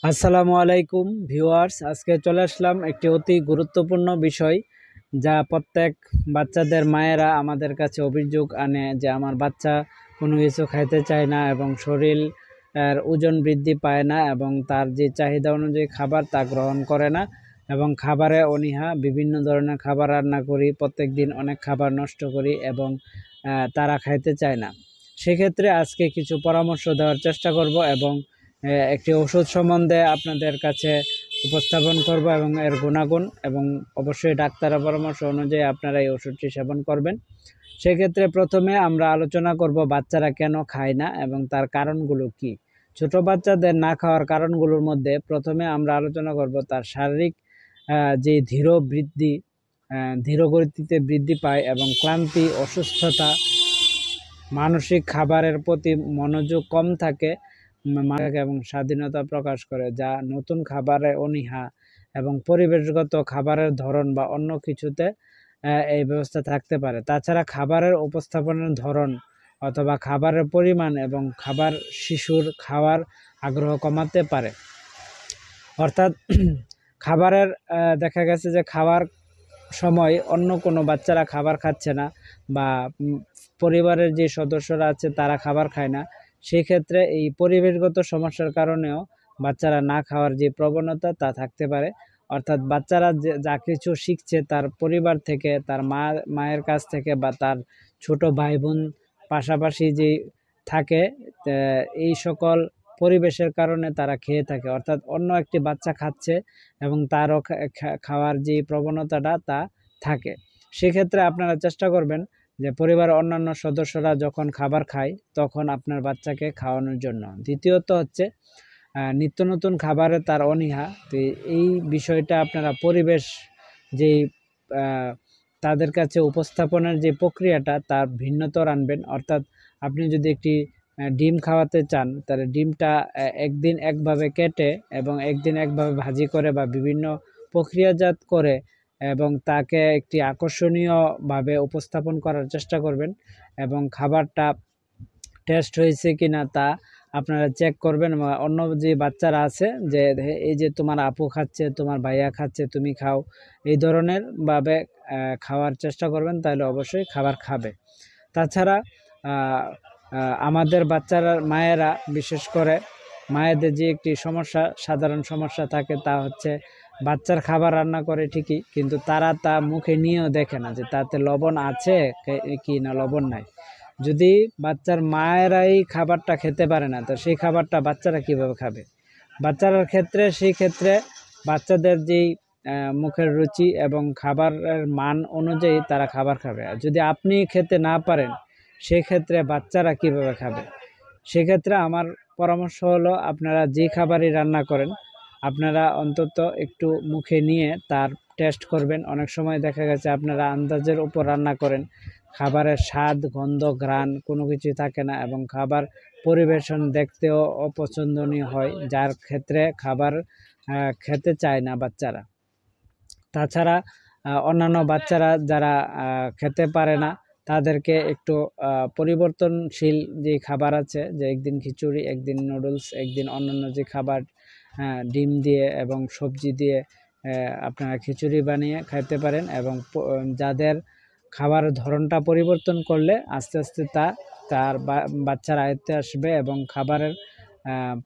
আসসালামু আলাইকুম ভিউয়ার্স, আজকে চলে আসলাম একটি অতি গুরুত্বপূর্ণ বিষয় যা প্রত্যেক বাচ্চাদের মায়েরা আমাদের কাছে অভিযোগ আনে যে আমার বাচ্চা কোনো কিছু খাইতে চায় না এবং শরীর ওজন বৃদ্ধি পায় না এবং তার যে চাহিদা অনুযায়ী খাবার তা গ্রহণ করে না এবং খাবারে অনীহা। বিভিন্ন ধরনের খাবার রান্না করি, প্রত্যেক দিন অনেক খাবার নষ্ট করি এবং তারা খাইতে চায় না। সেক্ষেত্রে আজকে কিছু পরামর্শ দেওয়ার চেষ্টা করব এবং একটি ওষুধ সম্বন্ধে আপনাদের কাছে উপস্থাপন করব এবং এর গুণাগুণ, এবং অবশ্যই ডাক্তারের পরামর্শ অনুযায়ী আপনারা এই ওষুধটি সেবন করবেন। সেক্ষেত্রে প্রথমে আমরা আলোচনা করব বাচ্চারা কেন খায় না এবং তার কারণগুলো কি। ছোট বাচ্চাদের না খাওয়ার কারণগুলোর মধ্যে প্রথমে আমরা আলোচনা করব তার শারীরিক যে ধীর গতিতে বৃদ্ধি পায় এবং ক্লান্তি, অসুস্থতা, মানসিক খাবারের প্রতি মনোযোগ কম থাকে এবং স্বাধীনতা প্রকাশ করে, যা নতুন খাবারে অনীহা এবং পরিবেশগত খাবারের ধরন বা অন্য কিছুতে এই ব্যবস্থা থাকতে পারে। তাছাড়া খাবারের উপস্থাপনের ধরন অথবা খাবারের পরিমাণ এবং খাবার শিশুর খাওয়ার আগ্রহ কমাতে পারে। অর্থাৎ খাবারের দেখা গেছে যে খাবার সময় অন্য কোনো বাচ্চারা খাবার খাচ্ছে না বা পরিবারের যে সদস্যরা আছে তারা খাবার খায় না, সেক্ষেত্রে এই পরিবেশগত সমস্যার কারণেও বাচ্চারা না খাওয়ার যে প্রবণতা তা থাকতে পারে। অর্থাৎ বাচ্চারা যা কিছু শিখছে তার পরিবার থেকে, তার মায়ের কাছ থেকে বা তার ছোট ভাই বোন পাশাপাশি যে থাকে, এই সকল পরিবেশের কারণে তারা খেয়ে থাকে। অর্থাৎ অন্য একটি বাচ্চা খাচ্ছে এবং তারও খাওয়ার যে প্রবণতাটা তা থাকে। সেক্ষেত্রে আপনারা চেষ্টা করবেন যে পরিবারের অন্যান্য সদস্যরা যখন খাবার খায় তখন আপনার বাচ্চাকে খাওয়ানোর জন্য। দ্বিতীয়ত হচ্ছে নিত্য নতুন খাবারে তার অনীহা। তো এই বিষয়টা আপনারা পরিবেশ যেই তাদের কাছে উপস্থাপনের যে প্রক্রিয়াটা তার ভিন্নতর আনবেন। অর্থাৎ আপনি যদি একটি ডিম খাওয়াতে চান তাহলে ডিমটা একদিন একভাবে কেটে এবং একদিন একভাবে ভাজি করে বা বিভিন্ন প্রক্রিয়াজাত করে এবং তাকে একটি আকর্ষণীয়ভাবে উপস্থাপন করার চেষ্টা করবেন এবং খাবারটা টেস্ট হয়েছে কিনা তা আপনারা চেক করবেন। অন্য যে বাচ্চারা আছে যে এই যে তোমার আপু খাচ্ছে, তোমার ভাইয়া খাচ্ছে, তুমি খাও, এই ধরনের ভাবে খাওয়ার চেষ্টা করবেন, তাহলে অবশ্যই খাবার খাবে। তাছাড়া আমাদের বাচ্চারা মায়েরা, বিশেষ করে মায়েদের যে একটি সমস্যা, সাধারণ সমস্যা থাকে তা হচ্ছে বাচ্চার খাবার রান্না করে ঠিকই, কিন্তু তারা তা মুখে নিয়েও দেখে না যে তাতে লবণ আছে কি না লবণ নাই। যদি বাচ্চার মায়েরাই খাবারটা খেতে পারে না তো সেই খাবারটা বাচ্চারা কিভাবে খাবে? বাচ্চারার ক্ষেত্রে সেই ক্ষেত্রে বাচ্চাদের যেই মুখের রুচি এবং খাবারের মান অনুযায়ী তারা খাবার খাবে। আর যদি আপনি খেতে না পারেন সেক্ষেত্রে বাচ্চারা কিভাবে খাবে? সেক্ষেত্রে আমার পরামর্শ হলো আপনারা যে খাবারই রান্না করেন আপনারা অন্তত একটু মুখে নিয়ে তার টেস্ট করবেন। অনেক সময় দেখা গেছে আপনারা আন্দাজের উপর রান্না করেন, খাবারের স্বাদ, গন্ধ, ঘ্রাণ কোনো কিছুই থাকে না এবং খাবার পরিবেশন দেখতেও অপছন্দনীয় হয়, যার ক্ষেত্রে খাবার খেতে চায় না বাচ্চারা। তাছাড়া অন্যান্য বাচ্চারা যারা খেতে পারে না তাদেরকে একটু পরিবর্তনশীল যে খাবার আছে, যে একদিন খিচুড়ি, একদিন নুডলস, একদিন অন্যান্য যে খাবার, ডিম দিয়ে এবং সবজি দিয়ে আপনারা খিচুড়ি বানিয়ে খাইতে পারেন এবং যাদের খাবারের ধরনটা পরিবর্তন করলে আস্তে আস্তে তার বাচ্চার আয়ত্তে আসবে এবং খাবারের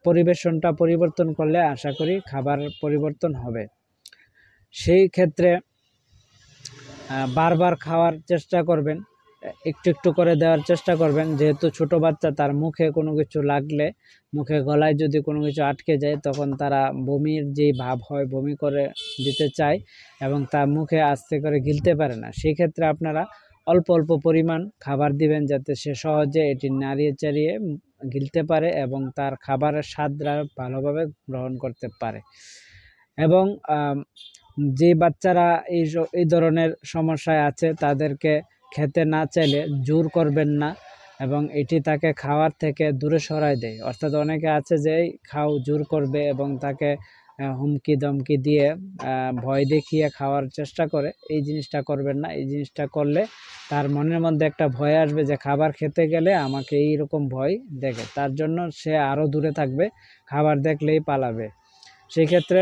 পরিবেশনটা পরিবর্তন করলে আশা করি খাবার পরিবর্তন হবে। সেই ক্ষেত্রে বারবার খাওয়ার চেষ্টা করবেন, একটু একটু করে দেওয়ার চেষ্টা করবেন। যেহেতু ছোট বাচ্চা, তার মুখে কোনো কিছু লাগলে, মুখে গলায় যদি কোনো কিছু আটকে যায় তখন তারা বমির যেই ভাব হয়, বমি করে দিতে চায় এবং তার মুখে আস্তে করে গিলতে পারে না। সেই ক্ষেত্রে আপনারা অল্প অল্প পরিমাণ খাবার দিবেন যাতে সে সহজে এটি নাড়িয়ে চাড়িয়ে গিলতে পারে এবং তার খাবারের স্বাদটা ভালোভাবে গ্রহণ করতে পারে। এবং যে বাচ্চারা এই ধরনের সমস্যায় আছে তাদেরকে খেতে না চাইলে জোর করবেন না এবং এটি তাকে খাওয়ার থেকে দূরে সরায় দেয়। অর্থাৎ অনেকে আছে যে খাও জোর করবে এবং তাকে হুমকি ধমকি দিয়ে ভয় দেখিয়ে খাওয়ার চেষ্টা করে। এই জিনিসটা করবেন না। এই জিনিসটা করলে তার মনের মধ্যে একটা ভয় আসবে যে খাবার খেতে গেলে আমাকে এইরকম ভয় দেখে, তার জন্য সে আরও দূরে থাকবে, খাবার দেখলেই পালাবে। সেই ক্ষেত্রে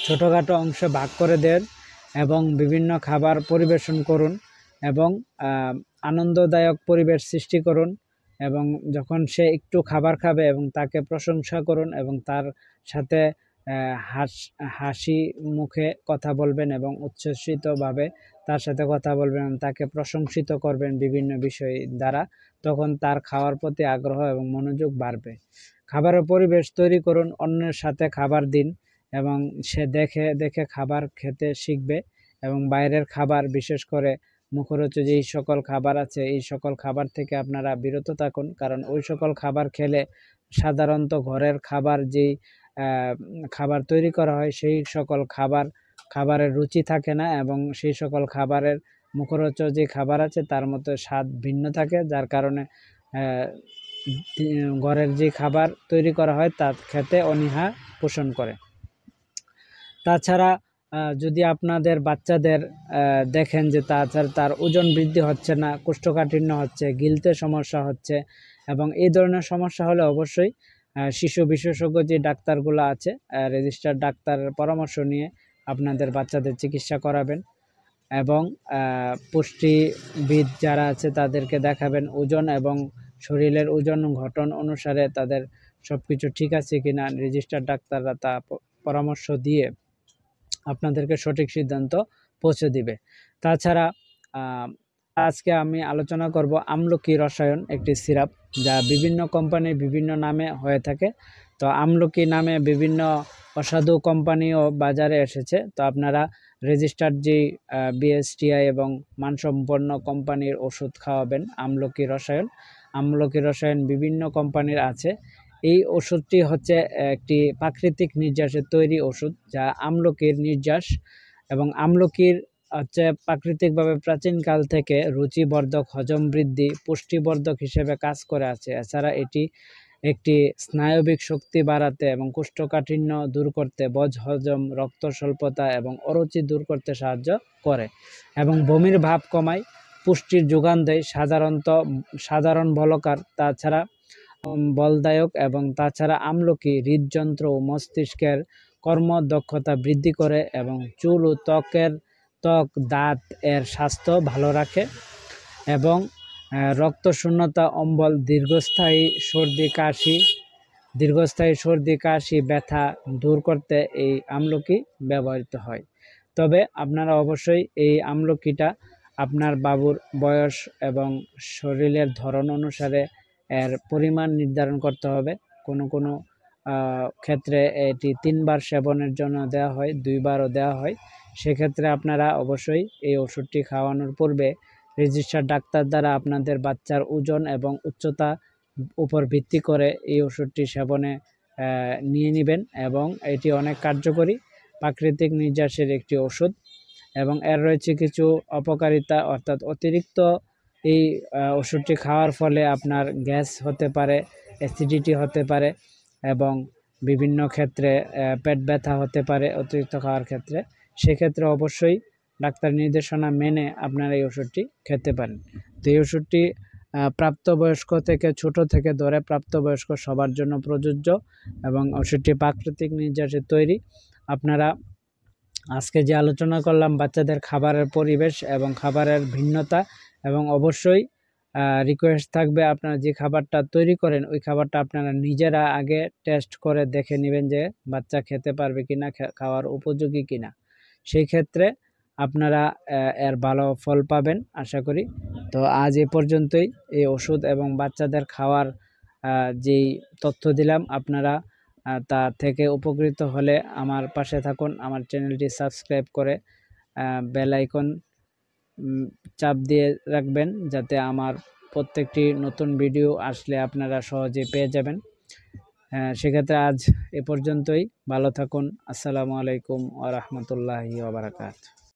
ছোটোখাটো অংশে ভাগ করে দেন এবং বিভিন্ন খাবার পরিবেশন করুন এবং আনন্দদায়ক পরিবেশ সৃষ্টি করুন এবং যখন সে একটু খাবার খাবে এবং তাকে প্রশংসা করুন এবং তার সাথে হাসি মুখে কথা বলবেন এবং উচ্ছ্বসিতভাবে তার সাথে কথা বলবেন এবং তাকে প্রশংসিত করবেন বিভিন্ন বিষয় দ্বারা, তখন তার খাওয়ার প্রতি আগ্রহ এবং মনোযোগ বাড়বে। খাবারের পরিবেশ তৈরি করুন, অন্যের সাথে খাবার দিন এবং সে দেখে দেখে খাবার খেতে শিখবে এবং বাইরের খাবার, বিশেষ করে মুখরোচক যেই সকল খাবার আছে এই সকল খাবার থেকে আপনারা বিরত থাকুন, কারণ ওই সকল খাবার খেলে সাধারণত ঘরের খাবার যেই খাবার তৈরি করা হয় সেই সকল খাবারের রুচি থাকে না এবং সেই সকল খাবারের মুখরোচক যে খাবার আছে তার মধ্যে স্বাদ ভিন্ন থাকে, যার কারণে ঘরের যে খাবার তৈরি করা হয় তা খেতে অনীহা পোষণ করে। তাছাড়া যদি আপনাদের বাচ্চাদের দেখেন যে তার ওজন বৃদ্ধি হচ্ছে না, কোষ্ঠকাঠিন্য হচ্ছে, গিলতে সমস্যা হচ্ছে এবং এই ধরনের সমস্যা হলে অবশ্যই শিশু বিশেষজ্ঞ যে ডাক্তারগুলো আছে রেজিস্টার্ড ডাক্তারের পরামর্শ নিয়ে আপনাদের বাচ্চাদের চিকিৎসা করাবেন এবং পুষ্টিবিদ যারা আছে তাদেরকে দেখাবেন। ওজন এবং শরীরের ওজন গঠন অনুসারে তাদের সব কিছু ঠিক আছে কিনা রেজিস্টার্ড ডাক্তাররা তা পরামর্শ দিয়ে আপনাদেরকে সঠিক সিদ্ধান্ত পৌঁছে দিবে। তাছাড়া আজকে আমি আলোচনা করব আমলকি রসায়ন, একটি সিরাপ যা বিভিন্ন কোম্পানির বিভিন্ন নামে হয়ে থাকে। তো আমলকি নামে বিভিন্ন অসাধু কোম্পানিও বাজারে এসেছে। তো আপনারা রেজিস্টার্ড যেই বিএসটিআই এবং মানসম্পন্ন কোম্পানির ওষুধ খাওয়াবেন। আমলকি রসায়ন বিভিন্ন কোম্পানির আছে। এই ওষুধটি হচ্ছে একটি প্রাকৃতিক নির্যাসের তৈরি ওষুধ, যা আমলকির নির্যাস এবং আমলকির হচ্ছে প্রাকৃতিকভাবে প্রাচীনকাল থেকে রুচিবর্ধক, হজম বৃদ্ধি, পুষ্টিবর্ধক হিসেবে কাজ করে আছে। এছাড়া এটি একটি স্নায়বিক শক্তি বাড়াতে এবং কোষ্ঠকাঠিন্য দূর করতে, বদহজম, রক্ত স্বল্পতা এবং অরুচি দূর করতে সাহায্য করে এবং বমির ভাব কমায়, পুষ্টির যোগান দেয়, সাধারণ বলকার, তাছাড়া বলদায়ক এবং তাছাড়া আমলকি হৃদযন্ত্র ও মস্তিষ্কের কর্মদক্ষতা বৃদ্ধি করে এবং চুল ও ত্বক, দাঁত এর স্বাস্থ্য ভালো রাখে এবং রক্তশূন্যতা, অম্বল, দীর্ঘস্থায়ী সর্দি কাশি ব্যথা দূর করতে এই আমলকি ব্যবহৃত হয়। তবে আপনারা অবশ্যই এই আমলকিটা আপনার বাবুর বয়স এবং শরীরের ধরন অনুসারে এর পরিমাণ নির্ধারণ করতে হবে। কোনো ক্ষেত্রে এটি 3 বার সেবনের জন্য দেওয়া হয়, 2 বারও দেওয়া হয়। সেক্ষেত্রে আপনারা অবশ্যই এই ওষুধটি খাওয়ানোর পূর্বে রেজিস্টার্ড ডাক্তার দ্বারা আপনাদের বাচ্চার ওজন এবং উচ্চতা উপর ভিত্তি করে এই ওষুধটি সেবনে নিয়ে নেবেন এবং এটি অনেক কার্যকরী প্রাকৃতিক নির্যাসের একটি ওষুধ এবং এর রয়েছে কিছু অপকারিতা, অর্থাৎ অতিরিক্ত এই ওষুধটি খাওয়ার ফলে আপনার গ্যাস হতে পারে, অ্যাসিডিটি হতে পারে এবং বিভিন্ন ক্ষেত্রে পেট ব্যথা হতে পারে অতিরিক্ত খাওয়ার ক্ষেত্রে। সেক্ষেত্রে অবশ্যই ডাক্তার নির্দেশনা মেনে আপনারা এই ওষুধটি খেতে পারেন। তো এই ওষুধটি প্রাপ্তবয়স্ক থেকে ছোট থেকে ধরে প্রাপ্তবয়স্ক সবার জন্য প্রযোজ্য এবং ওষুধটি প্রাকৃতিক নির্যাসে তৈরি। আপনারা আজকে যে আলোচনা করলাম বাচ্চাদের খাবারের পরিবেশ এবং খাবারের ভিন্নতা, এবং অবশ্যই রিকোয়েস্ট থাকবে আপনারা যে খাবারটা তৈরি করেন ওই খাবারটা আপনারা নিজেরা আগে টেস্ট করে দেখে নেবেন যে বাচ্চা খেতে পারবে কিনা, খাওয়ার উপযোগী কিনা। সেই ক্ষেত্রে আপনারা এর ভালো ফল পাবেন আশা করি। তো আজ এ পর্যন্তই এই ওষুধ এবং বাচ্চাদের খাওয়ার যেই তথ্য দিলাম, আপনারা তা থেকে উপকৃত হলে আমার পাশে থাকুন, আমার চ্যানেলটি সাবস্ক্রাইব করে বেল আইকন চাপ দিয়ে রাখবেন যাতে আমার প্রত্যেকটি নতুন ভিডিও আসলে আপনারা সহজে পেয়ে যাবেন। সেক্ষেত্রে আজ এ পর্যন্তই, ভালো থাকুন। আসসালামু আলাইকুম ওয়া রাহমাতুল্লাহি ওয়া বারাকাতুহু।